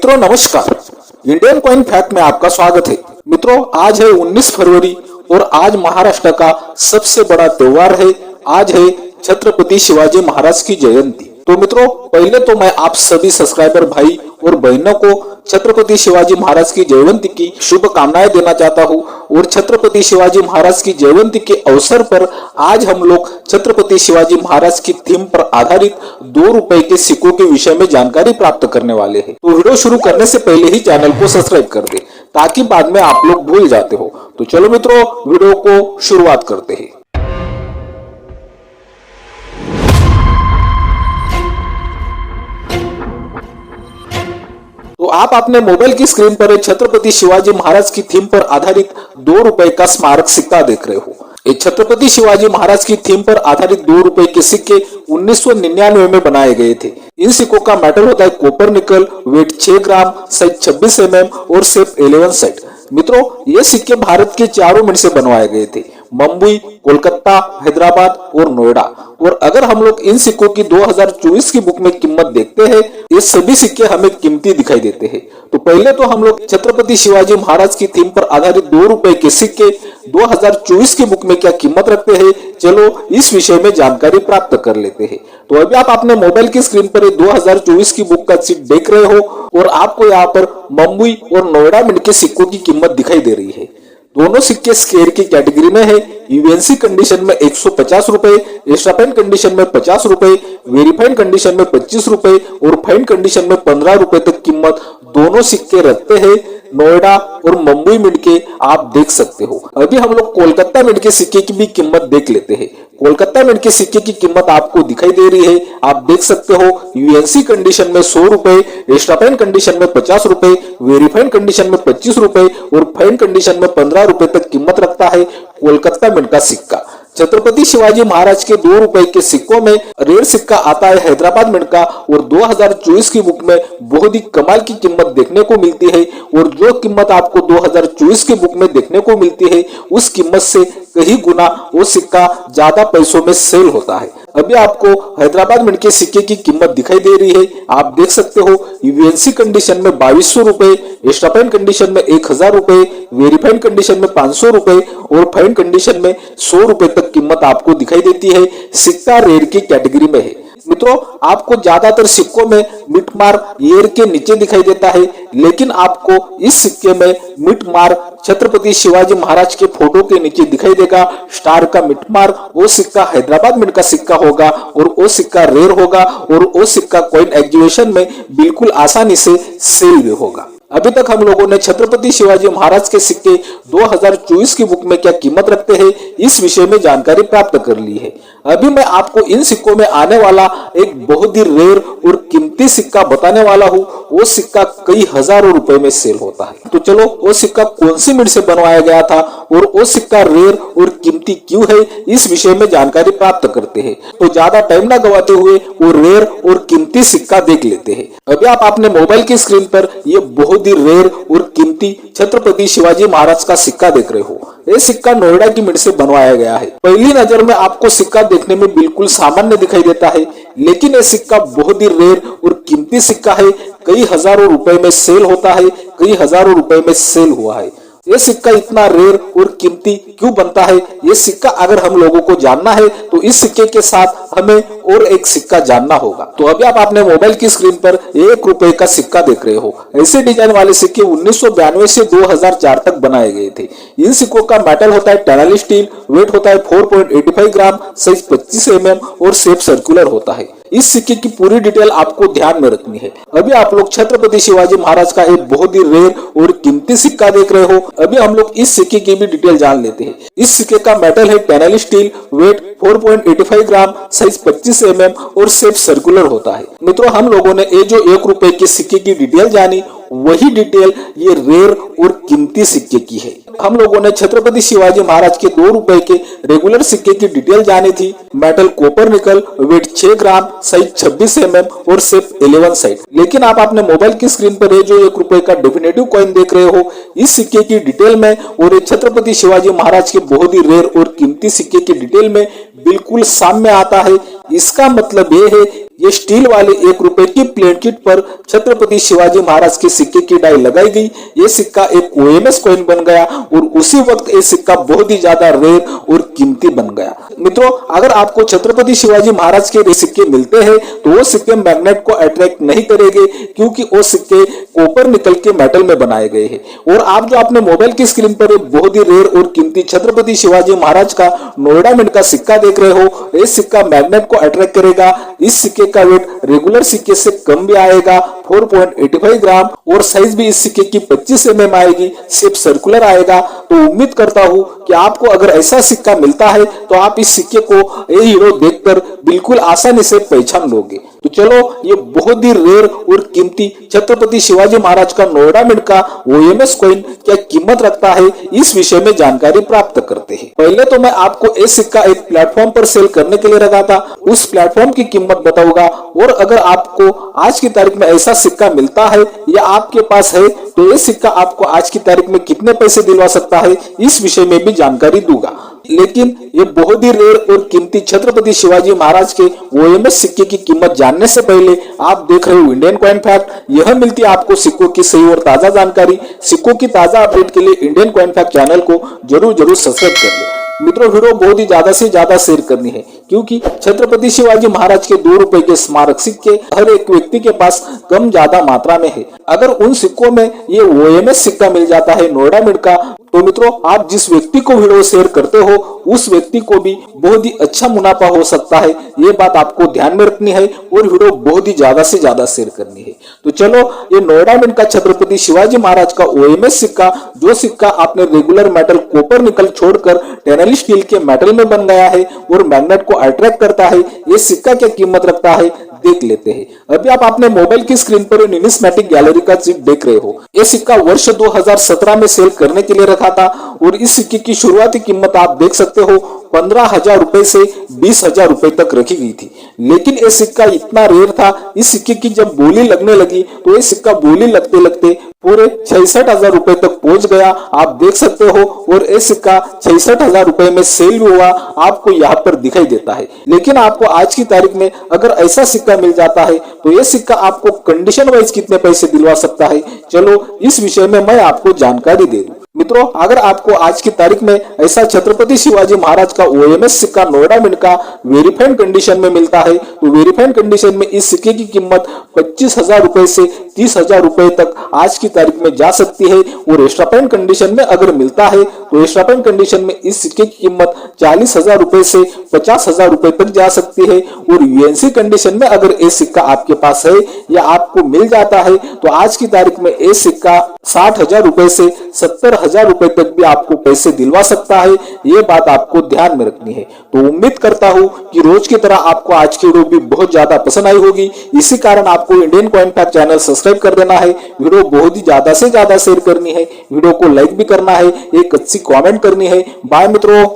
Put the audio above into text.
मित्रों नमस्कार। Indian coin fact में आपका स्वागत है। मित्रों आज है 19 फरवरी और आज महाराष्ट्र का सबसे बड़ा त्योहार है। आज है छत्रपति शिवाजी महाराज की जयंती। तो मित्रों पहले तो मैं आप सभी सब्सक्राइबर भाई और बहनों को छत्रपति शिवाजी महाराज की जयंती की शुभकामनाएं देना चाहता हूं। और छत्रपति शिवाजी महाराज की जयंती के अवसर पर आज हम लोग छत्रपति शिवाजी महाराज की थीम पर आधारित 2 रुपए के सिक्कों के विषय में जानकारी प्राप्त करने वाले हैं। तो वीडियो शुरू करने से पहले ही चैनल को सब्सक्राइब कर दे ताकि बाद में आप लोग भूल जाते हो। तो चलो मित्रों वीडियो को शुरुआत करते हैं। तो आप अपने मोबाइल की स्क्रीन पर छत्रपति शिवाजी महाराज की थीम पर आधारित 2 रुपए का स्मारक सिक्का देख रहे हो। ये छत्रपति शिवाजी महाराज की थीम पर आधारित 2 रुपए के सिक्के 1999 में बनाए गए थे। इन सिक्कों का मेटल होता है कॉपर निकल, वेट 6 ग्राम, साइज 26 mm और शेप 11 सेट। मित्रों ये सिक्के भारत के 4 मिनट से बनवाए गए थे, मुंबई, कोलकाता, हैदराबाद और नोएडा। और अगर हम लोग इन सिक्कों की 2024 की बुक में कीमत देखते हैं, ये सभी सिक्के हमें कीमती दिखाई देते हैं। तो पहले तो हम लोग छत्रपति शिवाजी महाराज की थीम पर आधारित 2 रुपए के सिक्के 2024 की बुक में क्या कीमत रखते हैं, चलो इस विषय में जानकारी प्राप्त कर लेते हैं। तो अभी आप अपने मोबाइल की स्क्रीन पर 2024 की बुक का शीट देख रहे हो और आपको यहाँ पर मुंबई और नोएडा मिंट के सिक्कों की कीमत दिखाई दे रही है। दोनों सिक्के स्क्वायर की कैटेगरी में है। यूएनसी कंडीशन में 150 रुपए, एक्स्ट्रा फाइन कंडीशन में 50 रुपए, वेरीफाइड कंडीशन में 25 रुपए और फाइन कंडीशन में 15 रुपए तक कीमत दोनों सिक्के रखते हैं। नोएडा और मुंबई मिंट के आप देख सकते हो। अभी हम लोग कोलकाता मिंट के सिक्के की भी कीमत देख लेते हैं। कोलकाता मिंट के सिक्के की कीमत आपको दिखाई दे रही है, आप देख सकते हो। यूएनसी कंडीशन में 100 रुपए, एक्स्ट्रा फाइन कंडीशन में 50 रुपए, वेरीफाइड कंडीशन में 25 रुपए और फाइन कंडीशन में 15 रुपए तक कीमत रखता है कोलकाता मिंट का सिक्का। छत्रपति शिवाजी महाराज के 2 रुपए के सिक्कों में रेयर सिक्का आता है हैदराबाद मिंट का और 2024 की बुक में बहुत ही कमाल की कीमत देखने को मिलती है। और जो कीमत आपको 2024 की बुक में देखने को मिलती है उस कीमत से कहीं गुना वो सिक्का ज्यादा पैसों में सेल होता है। अभी आपको हैदराबाद मिंट के सिक्के की कीमत दिखाई दे रही है, आप देख सकते हो। यूएनसी कंडीशन में 2200 रुपए, एक्स्ट्रा फाइन कंडीशन में 1000 रुपए, वेरीफाइड कंडीशन में 500 रुपए और फाइन कंडीशन में 100 रुपए तक कीमत आपको दिखाई देती है। सिक्का रेयर की कैटेगरी में है। मित्रों आपको ज्यादातर सिक्कों में मिट मार ईयर के नीचे दिखाई देता है, लेकिन आपको इस सिक्के में मिट मार छत्रपति शिवाजी महाराज के फोटो के नीचे दिखाई देगा। स्टार का मिट मार वो सिक्का हैदराबाद मिंट का सिक्का होगा और वो सिक्का रेयर होगा और वो सिक्का कॉइन एग्जीबिशन में बिल्कुल आसानी से सेल भी होगा। अभी तक हम लोगों ने छत्रपति शिवाजी महाराज के सिक्के 2024 की बुक में क्या कीमत रखते हैं इस विषय में जानकारी प्राप्त कर ली है। अभी मैं आपको इन सिक्कों में आने वाला एक बहुत ही रेयर और कीमती सिक्का बताने वाला हूँ। वो सिक्का कई हजारों रुपए में सेल होता है। तो चलो वो सिक्का कौन सी मिंट से बनवाया गया था और वो सिक्का रेयर और कीमती क्यों है इस विषय में जानकारी प्राप्त करते हैं। तो ज्यादा टाइम ना गवाते हुए वो रेयर और कीमती सिक्का देख लेते हैं। अभी आप अपने मोबाइल की स्क्रीन पर ये बहुत ही रेयर और कीमती छत्रपति शिवाजी महाराज का सिक्का देख रहे हो। ये सिक्का नोएडा की मिंट से बनवाया गया है। पहली नजर में आपको सिक्का देखने में बिल्कुल सामान्य दिखाई देता है, लेकिन ये सिक्का बहुत ही रेयर और कीमती सिक्का है। कई हजारों रुपए में सेल होता है, कई हजारों रुपए में सेल हुआ है। ये सिक्का इतना रेयर और कीमती क्यों बनता है, ये सिक्का अगर हम लोगों को जानना है तो इस सिक्के के साथ हमें और एक सिक्का जानना होगा। तो अभी आप अपने मोबाइल की स्क्रीन पर 1 रुपए का सिक्का देख रहे हो। ऐसे डिजाइन वाले सिक्के 1992 से 2004 तक बनाए गए थे। इन सिक्कों का मेटल होता है टनल स्टील, वेट होता है 4.85 ग्राम, साइज 25 mm और शेप सर्कुलर होता है। इस सिक्के की पूरी डिटेल आपको ध्यान में रखनी है। अभी आप लोग छत्रपति शिवाजी महाराज का एक बहुत ही रेयर और कीमती सिक्का देख रहे हो। अभी हम लोग इस सिक्के की भी डिटेल जान लेते हैं। इस सिक्के का मेटल है टनल स्टील, वेट 4.85 ग्राम, साइज 25 mm और शेप सर्कुलर होता है। मित्रों हम लोगों ने ये जो 1 रुपए के सिक्के की डिटेल जानी, वही डिटेल ये रेयर और कीमती सिक्के की है। हम लोगों ने छत्रपति शिवाजी महाराज के 2 रुपए के रेगुलर सिक्के की डिटेल जानी थी। मेटल कॉपर निकल, वेट 6 ग्राम, साइज 26 mm और शेप 11 साइड। लेकिन आप अपने मोबाइल की स्क्रीन पर ये जो 1 रुपए का डेफिनेटिव कॉइन देख रहे हो, इस सिक्के की डिटेल में और छत्रपति शिवाजी महाराज के बहुत ही रेयर और कीमती सिक्के की डिटेल में बिल्कुल सामने आता है इसका मतलब ये है ये स्टील वाले 1 रुपए की प्लेन किट पर छत्रपति शिवाजी महाराज के सिक्के की डाई लगाई गई। ये सिक्का एक ओएमएस कॉइन बन गया और उसी वक्त ये सिक्का बहुत ही ज्यादा रेयर और कीमती बन गया। मित्रों, अगर आपको छत्रपति शिवाजी महाराज के सिक्के मिलते हैं तो वो सिक्के मैग्नेट को अट्रैक्ट नहीं करेंगे, क्योंकि वो सिक्के कॉपर निकल के मेटल में बनाए गए हैं। और आप जो अपने मोबाइल की स्क्रीन पर बहुत ही रेयर और कीमती छत्रपति शिवाजी महाराज का नोएडा मिंट का सिक्का देख रहे हो, ये सिक्का मैग्नेट को अट्रैक्ट करेगा। इस सिक्के का वेट रेगुलर सिक्के से कम भी आएगा, 4.85 ग्राम, और साइज भी इस सिक्के की 25 mm आएगी, शेप सर्कुलर आएगा। तो उम्मीद करता हूं कि आपको अगर ऐसा सिक्का मिलता है तो आप इस सिक्के को ये हीरो देखकर बिल्कुल आसानी से पहचान लोगे। तो चलो, ये बहुत ही रेयर और कीमती छत्रपति शिवाजी महाराज का नोएडा मिंट का ओएमएस कॉइन क्या कीमत रखता है, इस विषय में जानकारी प्राप्त करते हैं। पहले तो मैं आपको ये सिक्का एक प्लेटफॉर्म पर सेल करने के लिए रखा था, उस प्लेटफॉर्म की कीमत बताऊंगा। और अगर आपको आज की तारीख में ऐसा सिक्का मिलता है या आपके पास है तो ये सिक्का आपको आज की तारीख में कितने पैसे दिलवा सकता है, इस विषय में भी जानकारी दूंगा। लेकिन ये बहुत ही रेयर और कीमती छत्रपति शिवाजी महाराज के ओएमएस सिक्के की कीमत जानने से पहले आप देख रहे हो इंडियन कॉइन फैक्ट। यह मिलती है आपको सिक्कों की सही और ताजा जानकारी। सिक्कों की ताजा अपडेट के लिए इंडियन कॉइन फैक्ट चैनल को जरूर सब्सक्राइब कर ले। मित्रों, वीडियो बहुत ही ज्यादा से ज्यादा शेयर करनी है, क्योंकि छत्रपति शिवाजी महाराज के 2 रुपए के स्मारक सिक्के हर एक व्यक्ति के पास कम ज्यादा मात्रा में है। अगर उन सिक्कों में ये ओएमएस सिक्का मिल जाता है नोएडा मिंट का, तो मित्रों आप जिस व्यक्ति को वीडियो शेयर करते हो उस व्यक्ति को भी बहुत ही अच्छा मुनाफा हो सकता है। ये बात आपको ध्यान में रखनी है और वीडियो बहुत ही ज्यादा से ज्यादा शेयर करनी है। तो चलो, ये नोएडा मिंट का छत्रपति शिवाजी महाराज का ओएमएस सिक्का, जो सिक्का आपने रेगुलर मेटल कॉपर निकल छोड़कर स्टेनलेस स्टील के मेटल में बन गया है और मैग्नेट को अट्रैक्ट करता है, ये सिक्का क्या कीमत रखता है देख लेते हैं। अभी आप अपने मोबाइल की स्क्रीन पर न्यूमिस्मेटिक गैलरी का चिप देख रहे हो। ये सिक्का वर्ष 2017 में सेल करने के लिए रखा था और इस सिक्के की शुरुआती कीमत आप देख सकते हो 15,000 रुपए से 20,000 रुपए तक रखी गई थी। लेकिन ये सिक्का इतना रेयर था, इस सिक्के की जब बोली लगने लगी तो ये सिक्का बोली लगते लगते पूरे 66,000 रुपए तक पहुंच गया, आप देख सकते हो। और ये सिक्का 66,000 रुपए में सेल भी हुआ, आपको यहाँ पर दिखाई देता है। लेकिन आपको आज की तारीख में अगर ऐसा सिक्का मिल जाता है तो ये सिक्का आपको कंडीशन वाइज कितने पैसे दिलवा सकता है, चलो इस विषय में मैं आपको जानकारी दे दूं। मित्रों, अगर आपको आज की तारीख में ऐसा छत्रपति शिवाजी महाराज का ओएमएस सिक्का नोएडा मिंट का वेरीफाइड कंडीशन में मिलता है तो वेरीफाइड कंडीशन में इस सिक्के की कीमत 25,000 रुपए से 30,000 रुपए तक आज की तारीख में जा सकती है। और एक्स्ट्रा फाइन कंडीशन में अगर मिलता है तो एक्स्ट्रा फाइन कंडीशन में इस सिक्के की कीमत 40,000 रुपए से 50,000 रुपए तक जा सकती है। और यूएनसी कंडीशन में अगर ये सिक्का आपके पास है या आपको मिल जाता है तो आज की तारीख में ये सिक्का 60,000 रुपए से 70,000 रुपए तक भी आपको पैसे दिलवा सकता है। ये बात आपको ध्यान में रखनी है। तो उम्मीद करता हूं कि रोज की तरह आपको आज की वीडियो भी बहुत ज्यादा पसंद आई होगी। इसी कारण आपको Indian coin fact channel subscribe कर देना है, वीडियो बहुत ही ज्यादा से ज्यादा शेयर करनी है, वीडियो को लाइक भी करना है, एक अच्छी कमेंट करनी है। बाय मित्रों।